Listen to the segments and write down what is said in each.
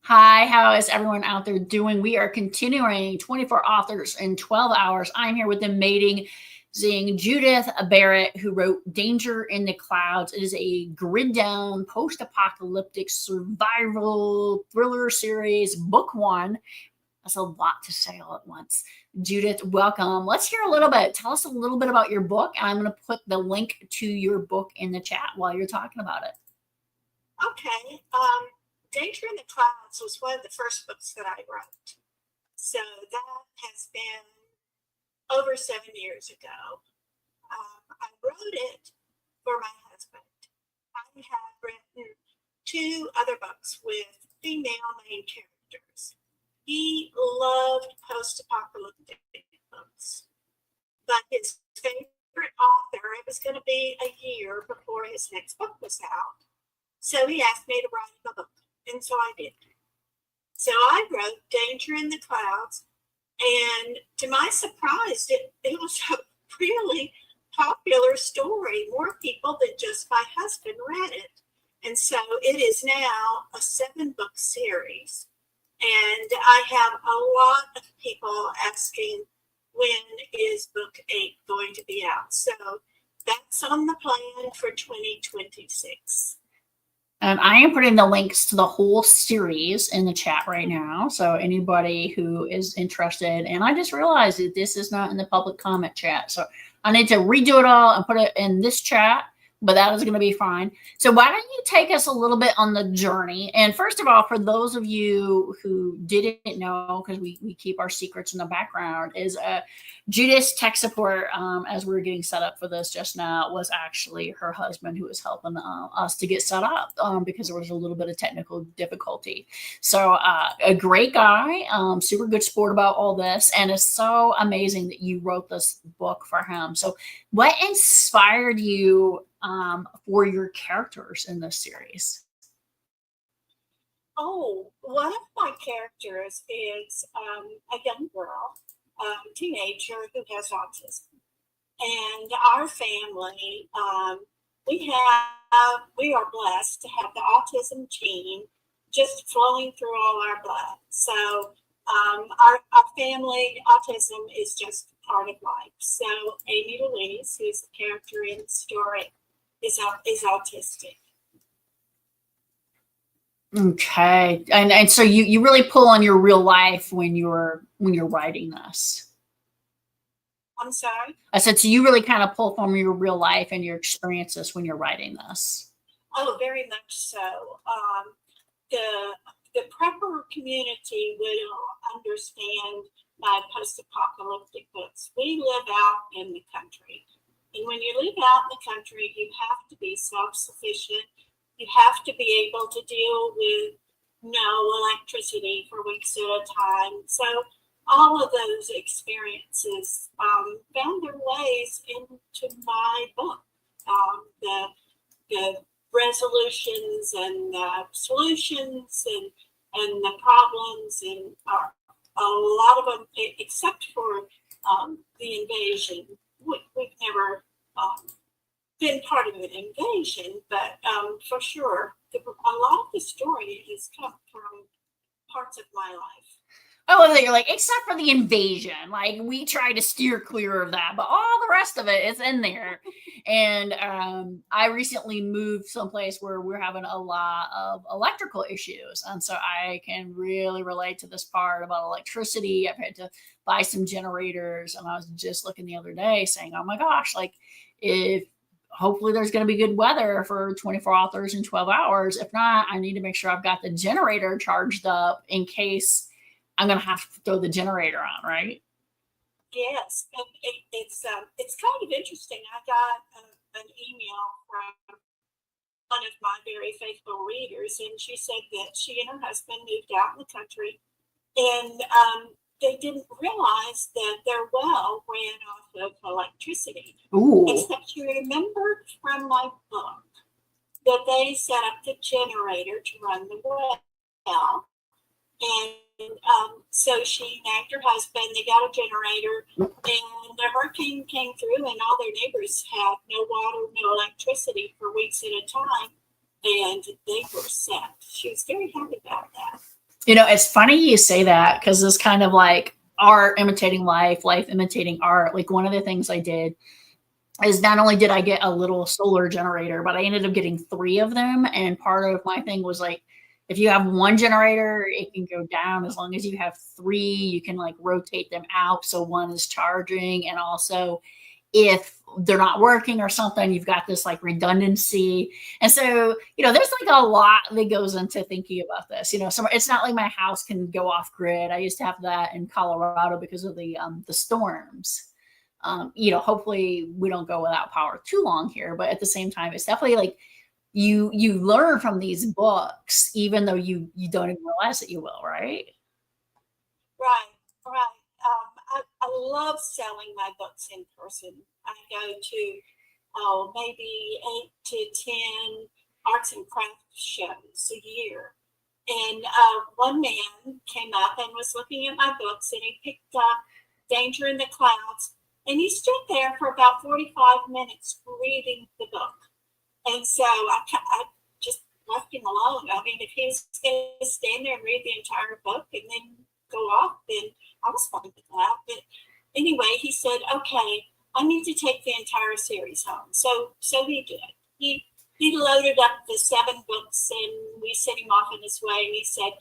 Hi, how is everyone out there doing? We are continuing 24 authors in 12 hours. I'm here with the amazing Judith Barrett, who wrote Danger in the Clouds. It is a grid down post apocalyptic survival thriller series, book one. That's a lot to say all at once. Judith, welcome. Let's hear a little bit. Tell us a little bit about your book. And I'm going to put the link to your book in the chat while you're talking about it. Okay. Danger in the Clouds was one of the first books that I wrote. So that has been over 7 years ago. I wrote it for my husband. I have written 2 other books with female main characters. He loved post-apocalyptic books, but his favorite author, it was going to be a year before his next book was out. So he asked me to write a book, and so I did. So I wrote Danger in the Clouds, and to my surprise, it was a really popular story. More people than just my husband read it. And so it is now a 7-book series. And I have a lot of people asking, when is book 8 going to be out? So that's on the plan for 2026. And I am putting the links to the whole series in the chat right now. So anybody who is interested, and I just realized that this is not in the public comment chat. So I need to redo it all and put it in this chat, but that is going to be fine. So why don't you take us a little bit on the journey? And first of all, for those of you who didn't know, because we keep our secrets in the background, is Judith's tech support, as we were getting set up for this just now, was actually her husband who was helping us to get set up because there was a little bit of technical difficulty. So a great guy, super good sport about all this, and it's so amazing that you wrote this book for him. So what inspired you for your characters in this series? Oh, one of my characters is a young girl, teenager who has autism. And our family, we are blessed to have the autism gene just flowing through all our blood. So our family, autism is just part of life. So Amy Louise, who's the character in the story, is autistic. Okay, and so you really pull on your real life when you're writing this. I'm sorry? I said, so you really kind of pull from your real life and your experiences when you're writing this. Oh, very much so. The prepper community will understand my post-apocalyptic books. We live out in the country. And when you live out in the country, you have to be self-sufficient. You have to be able to deal with no electricity for weeks at a time. So all of those experiences found their ways into my book. The resolutions and the solutions and the problems, and a lot of them, except for the invasion. We've never been part of an invasion, but for sure, a lot of the story has come from parts of my life. I love that you're like, except for the invasion, like we try to steer clear of that, but all the rest of it is in there. And I recently moved someplace where we're having a lot of electrical issues, and so I can really relate to this part about electricity. I've had to buy some generators, and I was just looking the other day saying, oh my gosh, like if hopefully there's going to be good weather for 24 authors in 12 hours. If not, I need to make sure I've got the generator charged up in case I'm going to have to throw the generator on, right? Yes, and it's kind of interesting. I got an email from one of my very faithful readers, and she said that she and her husband moved out in the country, and they didn't realize that their well ran off of electricity. Ooh. Except she remembered from my book that they set up the generator to run the well, and so she nagged her husband. They got a generator, and the hurricane came through, and all their neighbors had no water, no electricity for weeks at a time, and they were set. She was very happy about that. It's funny you say that because it's kind of like art imitating life, life imitating art. Like one of the things I did is not only did I get a little solar generator, but I ended up getting three of them. And part of my thing was like, if you have one generator, it can go down. As long as you have three, you can like rotate them out so one is charging. And also, if they're not working or something, you've got this like redundancy. And so, there's like a lot that goes into thinking about this. So it's not like my house can go off grid. I used to have that in Colorado because of the storms. Hopefully we don't go without power too long here, but at the same time, it's definitely like you learn from these books, even though you don't even realize that you will, right? Right, right. I love selling my books in person. I go to, maybe 8 to 10 arts and crafts shows a year. And one man came up and was looking at my books, and he picked up Danger in the Clouds, and he stood there for about 45 minutes reading the book. And so I just left him alone. I mean, if he was going to stand there and read the entire book and then go off, then I was fine with that. But anyway, he said, "Okay, I need to take the entire series home." So he did. He loaded up the 7 books, and we sent him off on his way. And he said,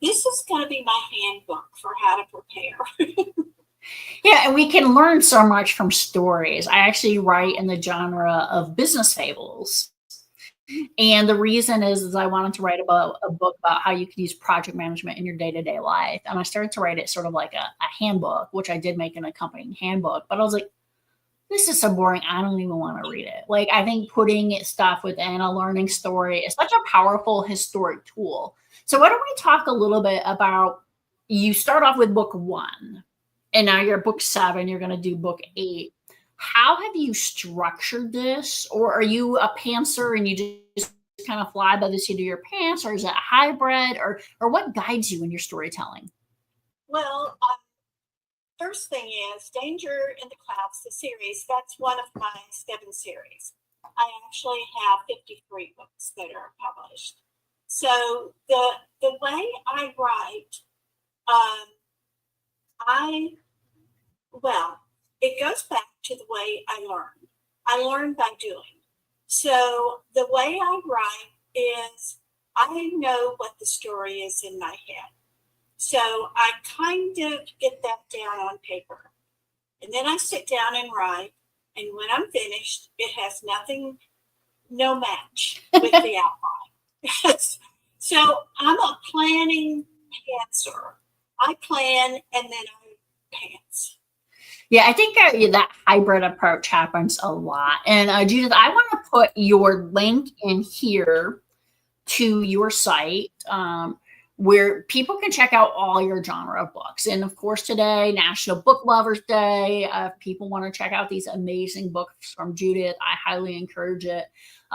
"This is going to be my handbook for how to prepare." Yeah, and we can learn so much from stories. I actually write in the genre of business fables. And the reason is I wanted to write about a book about how you can use project management in your day-to-day life. And I started to write it sort of like a handbook, which I did make an accompanying handbook. But I was like, this is so boring. I don't even want to read it. Like, I think putting stuff within a learning story is such a powerful historic tool. So why don't we talk a little bit about, you start off with book 1, and now you're at book 7, you're going to do book 8. How have you structured this? Or are you a pantser and you just kind of fly by the seat of your pants? Or is it a hybrid? Or what guides you in your storytelling? Well, first thing is Danger in the Clouds, the series. That's one of my 7 series. I actually have 53 books that are published. So the way I write, I well, it goes back to the way I learn. I learn by doing. So the way I write is I know what the story is in my head. So I kind of get that down on paper. And then I sit down and write. And when I'm finished, it has nothing, no match with the outline. So I'm a planning pantser. I plan and then I pants. Yeah, I think that hybrid approach happens a lot. And Judith, I want to put your link in here to your site, where people can check out all your genre of books. And of course, today, National Book Lovers Day. If people want to check out these amazing books from Judith, I highly encourage it.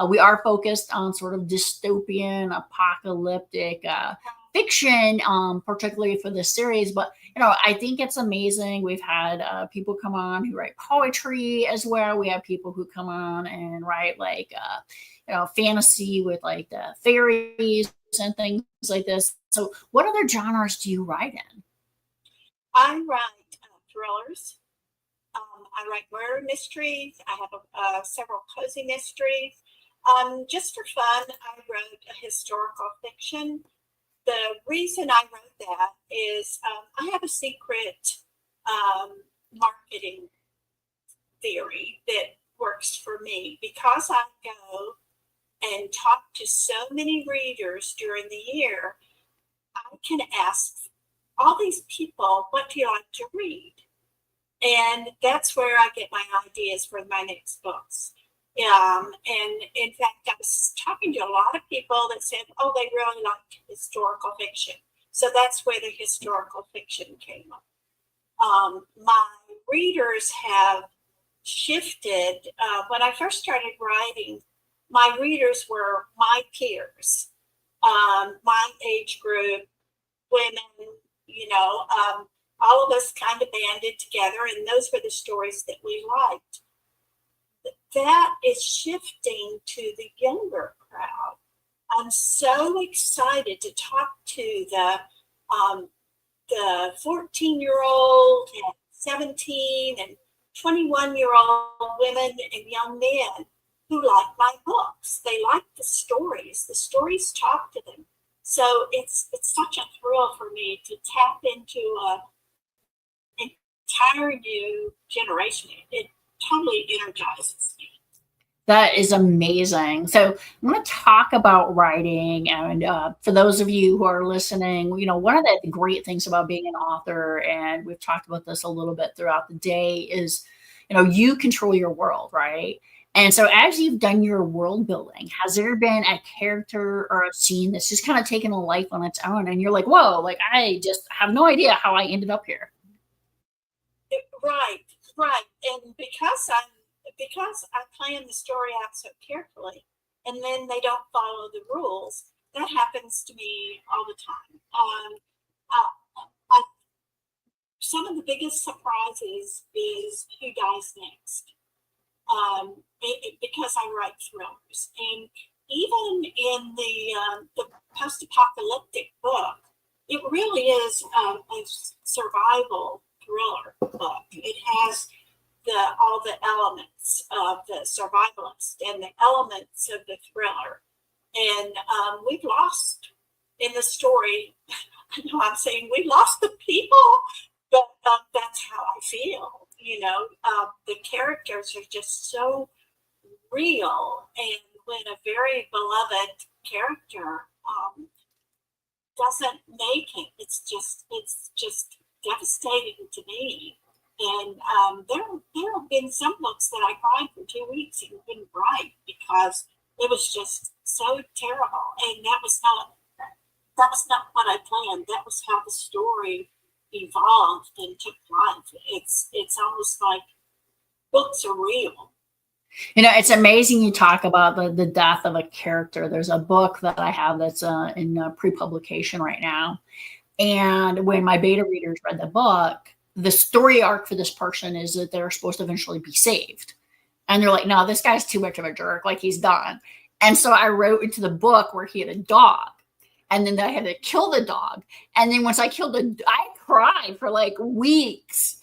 We are focused on sort of dystopian, apocalyptic fiction, particularly for this series. But I think it's amazing. We've had people come on who write poetry as well. We have people who come on and write like fantasy with like the fairies and things like this. So, what other genres do you write in? I write thrillers. I write murder mysteries. I have several cozy mysteries. Just for fun, I wrote a historical fiction. The reason I wrote that is I have a secret marketing theory that works for me because I go and talk to so many readers during the year. I can ask all these people, what do you like to read? And that's where I get my ideas for my next books. And in fact, I was talking to a lot of people that said, oh, they really liked historical fiction. So that's where the historical fiction came up. My readers have shifted. When I first started writing, my readers were my peers, my age group, women, all of us kind of banded together, and those were the stories that we liked. That is shifting to the younger crowd. I'm so excited to talk to the the 14-year-old and 17 and 21-year-old women and young men who like my books. They like the stories. The stories talk to them. So it's such a thrill for me to tap into an entire new generation. It totally energizes me. That is amazing. So I'm going to talk about writing, and for those of you who are listening, you know, one of the great things about being an author, and we've talked about this a little bit throughout the day, is, you know, you control your world, right? And so as you've done your world building, has there been a character or a scene that's just kind of taken a life on its own, and you're like, whoa, like I just have no idea how I ended up here? Right, right. And because I plan the story out so carefully, and then they don't follow the rules, that happens to me all the time. I, some of the biggest surprises is who dies next. Because I write thrillers, and even in the post-apocalyptic book, it really is a survival thriller book. It has all the elements of the survivalist and the elements of the thriller, and we've lost in the story. I know I'm saying we lost the people, but that's how I feel. You know, the characters are just so real, and when a very beloved character doesn't make it, it's just devastating to me. And there have been some books that I cried for 2 weeks and couldn't write because it was just so terrible, and that was not what I planned. That was how the story evolved and took life. It's almost like books are real. You know, it's amazing you talk about the death of a character. There's a book that I have that's in pre-publication right now. And when my beta readers read the book, the story arc for this person is that they're supposed to eventually be saved. And they're like, no, this guy's too much of a jerk. Like, he's done. And so I wrote into the book where he had a dog. And then I had to kill the dog. And then once I killed I cried for like weeks.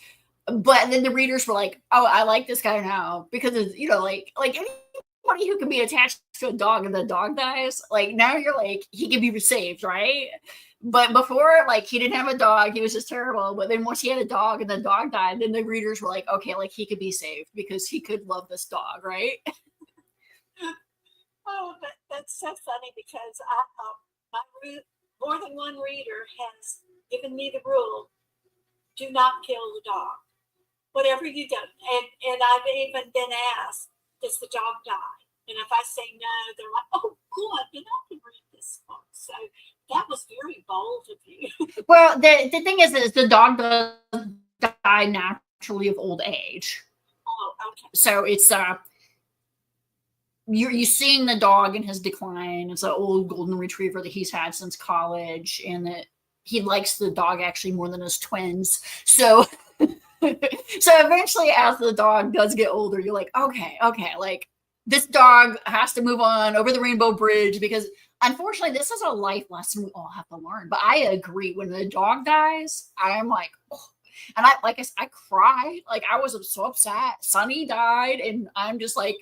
But then the readers were like, oh, I like this guy now, because it's, you know, like anybody who can be attached to a dog and the dog dies, like now you're like, he can be saved, right? But before, like, he didn't have a dog, he was just terrible. But then once he had a dog and the dog died, then the readers were like, okay, like he could be saved because he could love this dog, right? Oh, that's so funny because more than one reader has given me the rule: do not kill the dog. Whatever you do, and I've even been asked, does the dog die? And if I say no, they're like, oh, good, then I can read this book. So that was very bold of you. Well, the thing is the dog does die naturally of old age. Oh, okay. So it's you're seeing the dog in his decline. It's an old golden retriever that he's had since college, and that he likes the dog actually more than his twins. So so eventually, as the dog does get older, you're like, okay, like this dog has to move on over the rainbow bridge, because unfortunately, this is a life lesson we all have to learn. But I agree, when the dog dies, I'm like, oh. And I cry. Like, I was so upset. Sonny died, and I'm just like,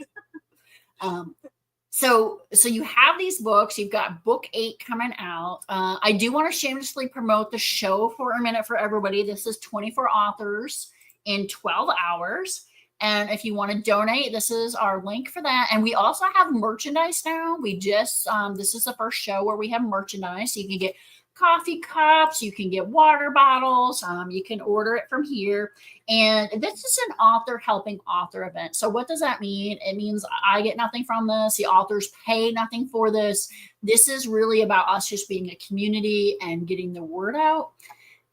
so you have these books. You've got book 8 coming out. I do want to shamelessly promote the show for a minute for everybody. This is 24 authors in 12 hours. And if you want to donate, this is our link for that. And we also have merchandise now. We just, this is the first show where we have merchandise. So you can get coffee cups, you can get water bottles, you can order it from here. And this is an author helping author event. So what does that mean? It means I get nothing from this. The authors pay nothing for this. This is really about us just being a community and getting the word out.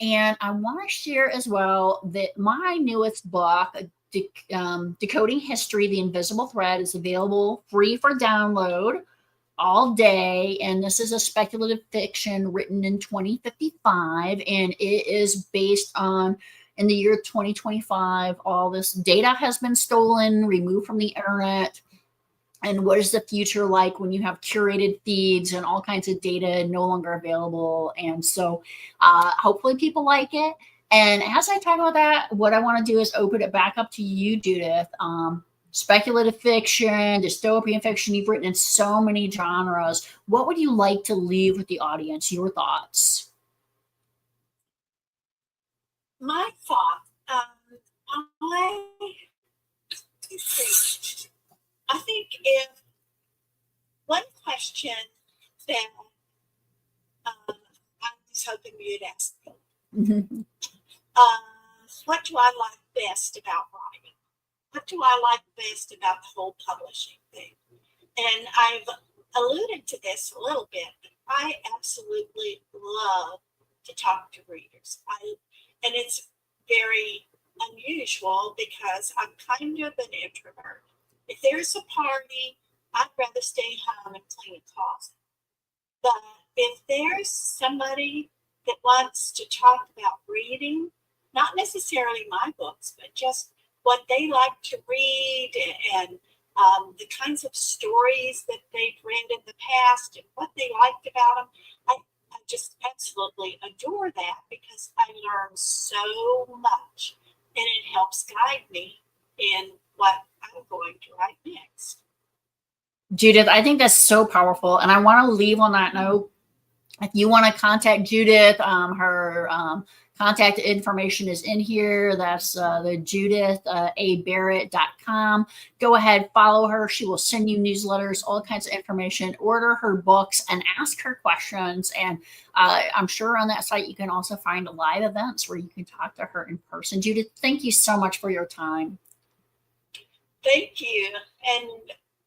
And I want to share as well that my newest book, Decoding History, The Invisible Thread, is available free for download all day. And this is a speculative fiction written in 2055. And it is based on, in the year 2025, all this data has been stolen, removed from the internet. And what is the future like when you have curated feeds and all kinds of data no longer available? And so hopefully people like it. And as I talk about that, what I want to do is open it back up to you, Judith. Speculative fiction, dystopian fiction, you've written in so many genres. What would you like to leave with the audience? Your thoughts? My thought, I think if one question that I was hoping you'd ask me, what do I like best about writing? What do I like best about the whole publishing thing? And I've alluded to this a little bit, but I absolutely love to talk to readers. And it's very unusual because I'm kind of an introvert. If there's a party, I'd rather stay home and clean a closet. But if there's somebody that wants to talk about reading, not necessarily my books, but just what they like to read and the kinds of stories that they've read in the past and what they liked about them, I just absolutely adore that because I learn so much and it helps guide me in what I'm going to write next. Judith, I think that's so powerful. And I want to leave on that note. If you want to contact Judith, her contact information is in here. That's the judithabarrett.com. Go ahead, follow her. She will send you newsletters, all kinds of information. Order her books and ask her questions. And I'm sure on that site you can also find live events where you can talk to her in person. Judith, thank you so much for your time. Thank you. And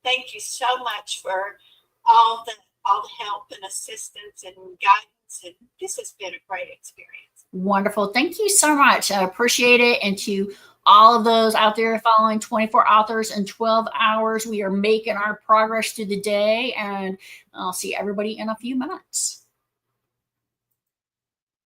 thank you so much for all the help and assistance and guidance. And this has been a great experience. Wonderful. Thank you so much. I appreciate it. And to all of those out there following 24 authors in 12 hours, we are making our progress through the day. And I'll see everybody in a few minutes.